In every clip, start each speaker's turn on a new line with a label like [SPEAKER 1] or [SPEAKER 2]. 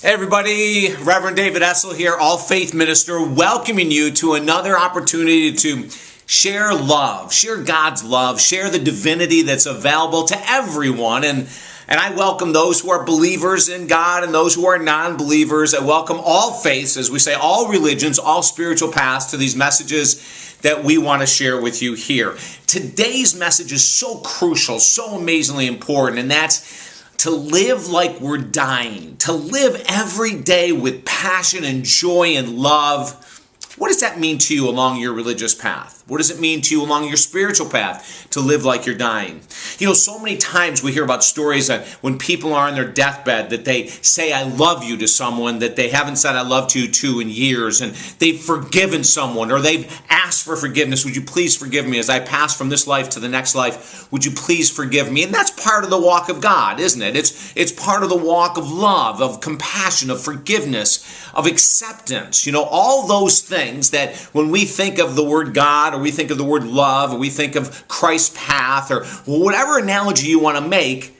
[SPEAKER 1] Hey everybody, Reverend David Essel here, All Faith Minister, welcoming you to another opportunity to share love, share God's love, share the divinity that's available to everyone. And I welcome those who are believers in God and those who are non-believers. I welcome all faiths, as we say, all religions, all spiritual paths to these messages that we want to share with you here. Today's message is so crucial, so amazingly important, and that's to live like we're dying, to live every day with passion and joy and love. What does that mean to you along your religious path? What does it mean to you along your spiritual path to live like you're dying? You know, so many times we hear about stories that when people are on their deathbed that they say I love you to someone that they haven't said I love you to in years, and they've forgiven someone or they've asked for forgiveness. Would you please forgive me as I pass from this life to the next life? Would you please forgive me? And that's part of the walk of God, isn't it? It's part of the walk of love, of compassion, of forgiveness, of acceptance. You know, all those things that when we think of the word God, or we think of the word love, or we think of Christ's path, or whatever analogy you want to make,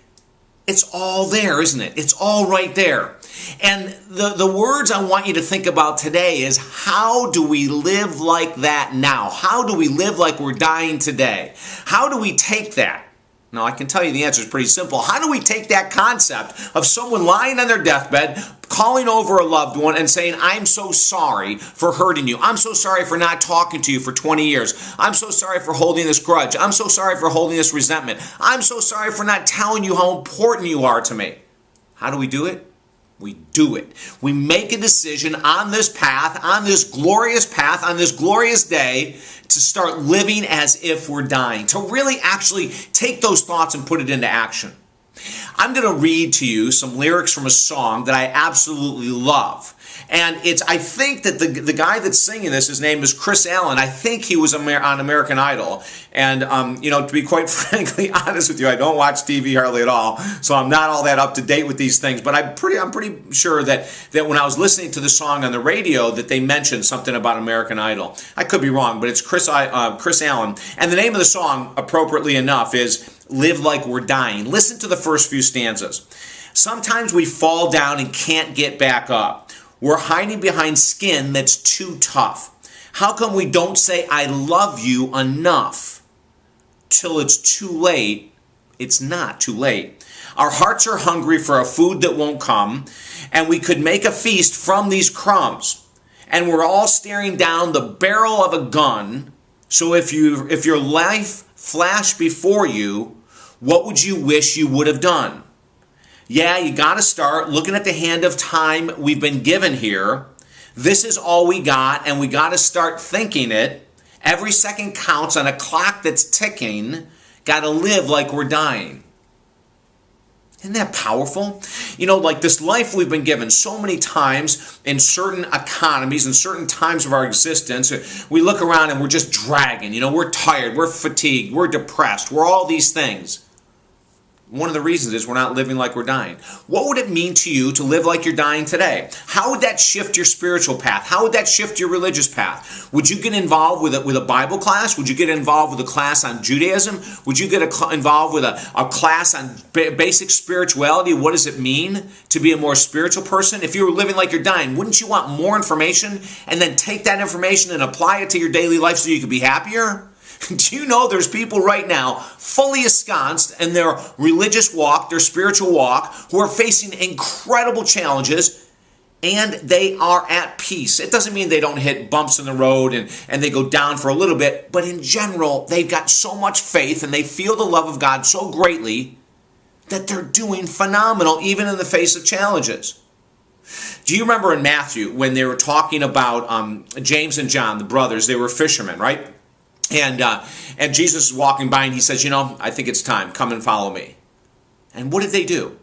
[SPEAKER 1] it's all there, isn't it? It's all right there. And the words I want you to think about today is, how do we live like that now? How do we live like we're dying today? How do we take that? Now, I can tell you the answer is pretty simple. How do we take that concept of someone lying on their deathbed, calling over a loved one and saying, I'm so sorry for hurting you. I'm so sorry for not talking to you for 20 years. I'm so sorry for holding this grudge. I'm so sorry for holding this resentment. I'm so sorry for not telling you how important you are to me. How do we do it? We do it. We make a decision on this path, on this glorious path, on this glorious day, to start living as if we're dying, to really actually take those thoughts and put it into action. I'm going to read to you some lyrics from a song that I absolutely love. And I think that the guy that's singing this, his name is Kris. I think he was on American Idol. And, to be quite frankly honest with you, I don't watch TV hardly at all. So I'm not all that up to date with these things. But I'm pretty sure that when I was listening to the song on the radio that they mentioned something about American Idol. I could be wrong, but it's Kris. And the name of the song, appropriately enough, is Live Like We're Dying. Listen to the first few stanzas. Sometimes we fall down and can't get back up. We're hiding behind skin that's too tough. How come we don't say I love you enough? Till it's too late, it's not too late. Our hearts are hungry for a food that won't come, and we could make a feast from these crumbs. And we're all staring down the barrel of a gun. So if your life flashed before you, what would you wish you would have done? Yeah, you got to start looking at the hand of time we've been given here. This is all we got, and we got to start thinking it. Every second counts on a clock that's ticking. Got to live like we're dying. Isn't that powerful? You know, like this life we've been given so many times in certain economies, in certain times of our existence, we look around and we're just dragging. You know, we're tired, we're fatigued, we're depressed, we're all these things. One of the reasons is we're not living like we're dying. What would it mean to you to live like you're dying today? How would that shift your spiritual path? How would that shift your religious path? Would you get involved with a Bible class? Would you get involved with a class on Judaism? Would you get involved with a class on basic spirituality? What does it mean to be a more spiritual person? If you were living like you're dying, wouldn't you want more information and then take that information and apply it to your daily life so you could be happier? Do you know there's people right now fully ensconced in their religious walk, their spiritual walk, who are facing incredible challenges, and they are at peace. It doesn't mean they don't hit bumps in the road and they go down for a little bit, but in general, they've got so much faith and they feel the love of God so greatly that they're doing phenomenal even in the face of challenges. Do you remember in Matthew when they were talking about James and John, the brothers? They were fishermen, right? And Jesus is walking by and he says, I think it's time. Come and follow me. And what did they do?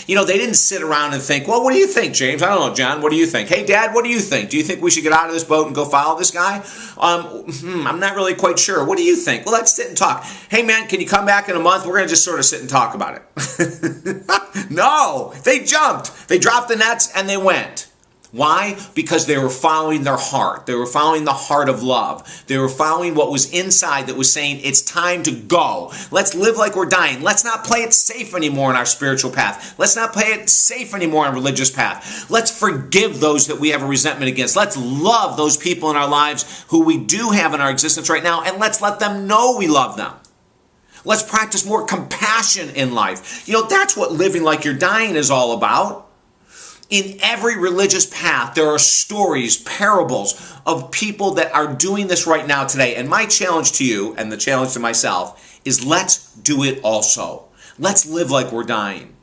[SPEAKER 1] They didn't sit around and think, well, what do you think, James? I don't know, John. What do you think? Hey, Dad, what do you think? Do you think we should get out of this boat and go follow this guy? I'm not really quite sure. What do you think? Well, let's sit and talk. Hey, man, can you come back in a month? We're going to just sort of sit and talk about it. No, they jumped. They dropped the nets and they went. Why? Because they were following their heart. They were following the heart of love. They were following what was inside that was saying, it's time to go. Let's live like we're dying. Let's not play it safe anymore in our spiritual path. Let's not play it safe anymore on religious path. Let's forgive those that we have a resentment against. Let's love those people in our lives who we do have in our existence right now, and let's let them know we love them. Let's practice more compassion in life. You know, that's what living like you're dying is all about. In every religious path, there are stories, parables of people that are doing this right now today. And my challenge to you, and the challenge to myself, is let's do it also. Let's live like we're dying.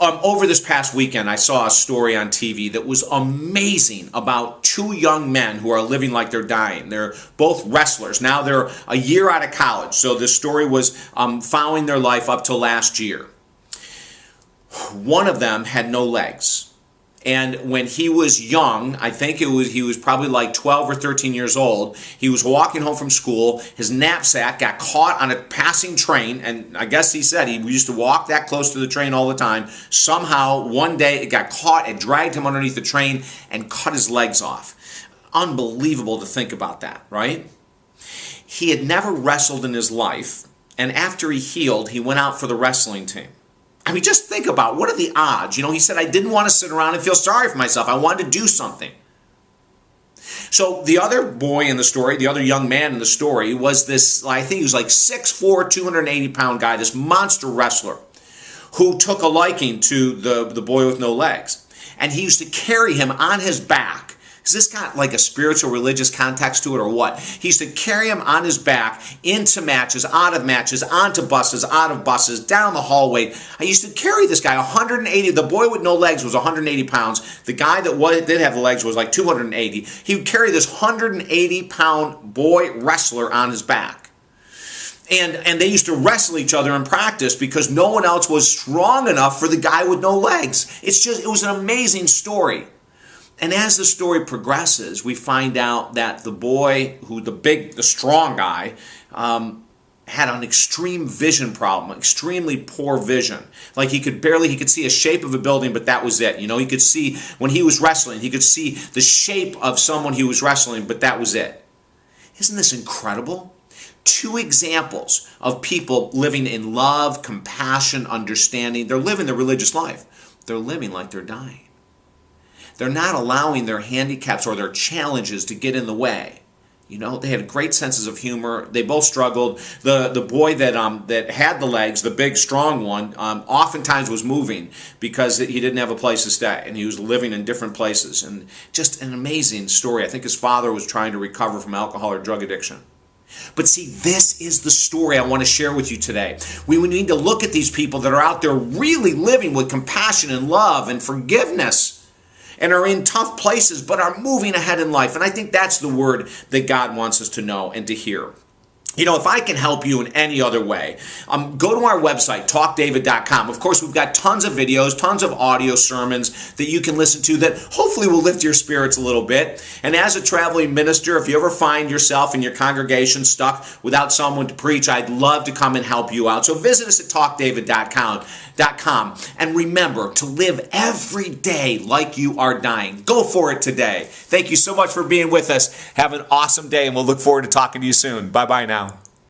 [SPEAKER 1] Over this past weekend, I saw a story on TV that was amazing about two young men who are living like they're dying. They're both wrestlers. Now they're a year out of college. So this story was following their life up to last year. One of them had no legs. And when he was young, I think he was probably like 12 or 13 years old, he was walking home from school, his knapsack got caught on a passing train, and I guess he said he used to walk that close to the train all the time. Somehow, one day, it got caught, it dragged him underneath the train and cut his legs off. Unbelievable to think about that, right? He had never wrestled in his life, and after he healed, he went out for the wrestling team. I mean, just think about what are the odds? You know, he said, I didn't want to sit around and feel sorry for myself. I wanted to do something. So the other boy in the story, the other young man in the story was this, I think he was like 6'4", 280-pound guy, this monster wrestler who took a liking to the boy with no legs. And he used to carry him on his back. Has this got like a spiritual, religious context to it or what? He used to carry him on his back into matches, out of matches, onto buses, out of buses, down the hallway. I used to carry this guy 180. The boy with no legs was 180 pounds. The guy that did have the legs was like 280. He would carry this 180-pound boy wrestler on his back. And they used to wrestle each other in practice because no one else was strong enough for the guy with no legs. It was an amazing story. And as the story progresses, we find out that the boy, the strong guy, had an extreme vision problem, extremely poor vision. Like he could see a shape of a building, but that was it. You know, he could see, when he was wrestling, he could see the shape of someone he was wrestling, but that was it. Isn't this incredible? Two examples of people living in love, compassion, understanding. They're living their religious life. They're living like they're dying. They're not allowing their handicaps or their challenges to get in the way. You know, they had great senses of humor. They both struggled. The boy that had the legs, the big, strong one, oftentimes was moving because he didn't have a place to stay, and he was living in different places. And just an amazing story. I think his father was trying to recover from alcohol or drug addiction. But see, this is the story I want to share with you today. We need to look at these people that are out there really living with compassion and love and forgiveness, and are in tough places, but are moving ahead in life. And I think that's the word that God wants us to know and to hear. You know, if I can help you in any other way, go to our website, talkdavid.com. Of course, we've got tons of videos, tons of audio sermons that you can listen to that hopefully will lift your spirits a little bit. And as a traveling minister, if you ever find yourself in your congregation stuck without someone to preach, I'd love to come and help you out. So visit us at talkdavid.com. And remember to live every day like you are dying. Go for it today. Thank you so much for being with us. Have an awesome day, and we'll look forward to talking to you soon. Bye-bye now.